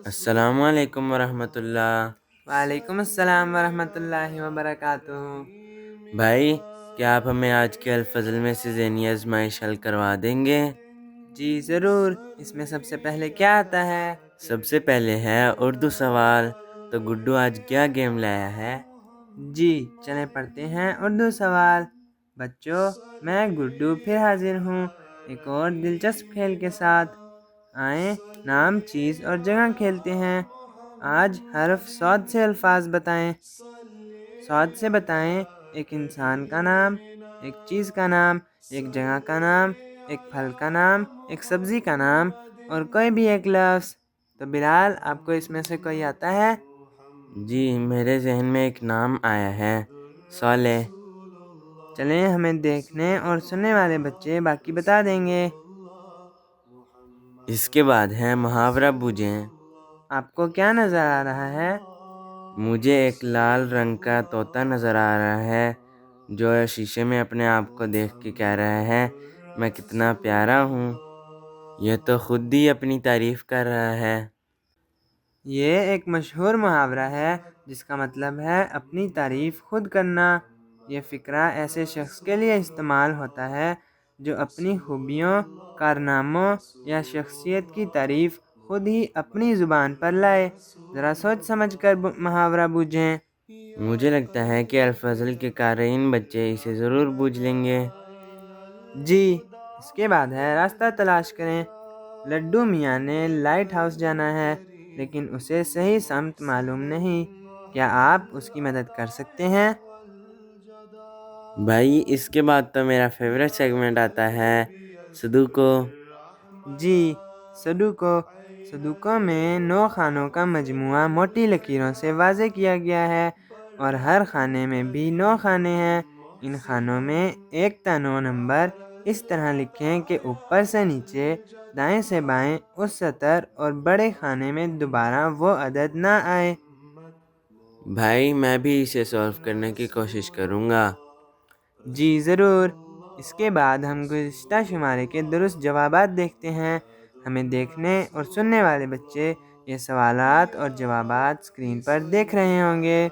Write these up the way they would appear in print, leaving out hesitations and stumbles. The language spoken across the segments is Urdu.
السلام علیکم ورحمۃ اللہ۔ وعلیکم السلام ورحمۃ اللہ وبرکاتہ۔ بھائی، کیا آپ ہمیں آج کے الفضل میں سے ذہنی آزمائش حل کروا دیں گے؟ جی ضرور، اس میں سب سے پہلے کیا آتا ہے؟ سب سے پہلے ہے اردو سوال۔ تو گڈو آج کیا گیم لایا ہے؟ جی چلیں پڑھتے ہیں اردو سوال۔ بچوں، میں گڈو پھر حاضر ہوں ایک اور دلچسپ کھیل کے ساتھ۔ آئیں نام، چیز اور جگہ کھیلتے ہیں۔ آج حرف صاد سے الفاظ بتائیں۔ صاد سے بتائیں ایک انسان کا نام، ایک چیز کا نام، ایک جگہ کا نام، ایک پھل کا نام، ایک سبزی کا نام اور کوئی بھی ایک لفظ۔ تو بلال، آپ کو اس میں سے کوئی آتا ہے؟ جی، میرے ذہن میں ایک نام آیا ہے، صالح۔ چلیں ہمیں دیکھنے اور سننے والے بچے باقی بتا دیں گے۔ اس کے بعد ہے محاورہ بوجھیں۔ آپ کو کیا نظر آ رہا ہے؟ مجھے ایک لال رنگ کا طوطا نظر آ رہا ہے جو شیشے میں اپنے آپ کو دیکھ کے کہہ رہا ہے میں کتنا پیارا ہوں۔ یہ تو خود ہی اپنی تعریف کر رہا ہے۔ یہ ایک مشہور محاورہ ہے جس کا مطلب ہے اپنی تعریف خود کرنا۔ یہ فقرہ ایسے شخص کے لیے استعمال ہوتا ہے جو اپنی خوبیوں، کارناموں یا شخصیت کی تعریف خود ہی اپنی زبان پر لائے۔ ذرا سوچ سمجھ کر محاورہ بوجھیں۔ مجھے لگتا ہے کہ الفضل کے قارئین بچے اسے ضرور بوجھ لیں گے۔ جی، اس کے بعد ہے راستہ تلاش کریں۔ لڈو میاں نے لائٹ ہاؤس جانا ہے لیکن اسے صحیح سمت معلوم نہیں۔ کیا آپ اس کی مدد کر سکتے ہیں؟ بھائی، اس کے بعد تو میرا فیوریٹ سیگمنٹ آتا ہے، سدوکو۔ جی، سدوکو میں 9 خانوں کا مجموعہ موٹی لکیروں سے واضح کیا گیا ہے اور ہر خانے میں بھی 9 خانے ہیں۔ ان خانوں میں 1 تا 9 نمبر اس طرح لکھیں کہ اوپر سے نیچے، دائیں سے بائیں اس سطر اور بڑے خانے میں دوبارہ وہ عدد نہ آئے۔ بھائی، میں بھی اسے سولو کرنے کی کوشش کروں گا۔ جی ضرور۔ اس کے بعد ہم گزشتہ شمارے کے درست جوابات دیکھتے ہیں۔ ہمیں دیکھنے اور سننے والے بچے یہ سوالات اور جوابات اسکرین پر دیکھ رہے ہوں گے۔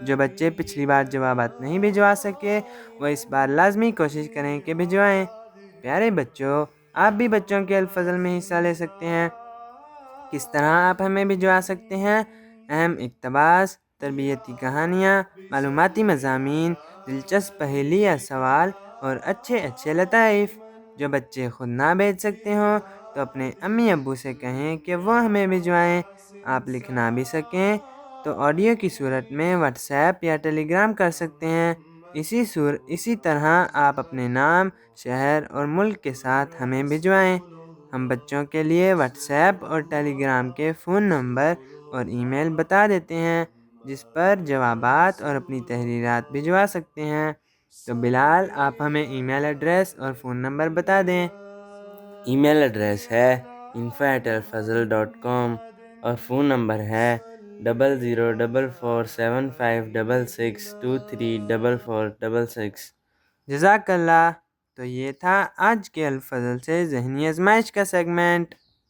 جو بچے پچھلی بار جوابات نہیں بھجوا سکے وہ اس بار لازمی کوشش کریں کہ بھجوائیں۔ پیارے بچوں، آپ بھی بچوں کے الفضل میں حصہ لے سکتے ہیں۔ کس طرح آپ ہمیں بھجوا سکتے ہیں؟ اہم اقتباس، تربیتی کہانیاں، معلوماتی مضامین، دلچسپ پہیلی یا سوال اور اچھے لطائف۔ جو بچے خود نہ بھیج سکتے ہوں تو اپنے امی ابو سے کہیں کہ وہ ہمیں بھجوائیں۔ آپ لکھ نہ بھی سکیں تو آڈیو کی صورت میں واٹس ایپ یا ٹیلی گرام کر سکتے ہیں۔ اسی طرح آپ اپنے نام، شہر اور ملک کے ساتھ ہمیں بھجوائیں۔ ہم بچوں کے لیے واٹس ایپ اور ٹیلی گرام کے فون نمبر اور ای میل بتا دیتے ہیں جس پر جوابات اور اپنی تحریرات بھجوا سکتے ہیں۔ تو بلال، آپ ہمیں ای میل ایڈریس اور فون نمبر بتا دیں۔ ای میل ایڈریس ہے info@alfazl.com اور فون نمبر ہے 00447566234466۔ جزاک اللہ۔ تو یہ تھا آج کے الفضل سے ذہنی آزمائش کا سیگمنٹ۔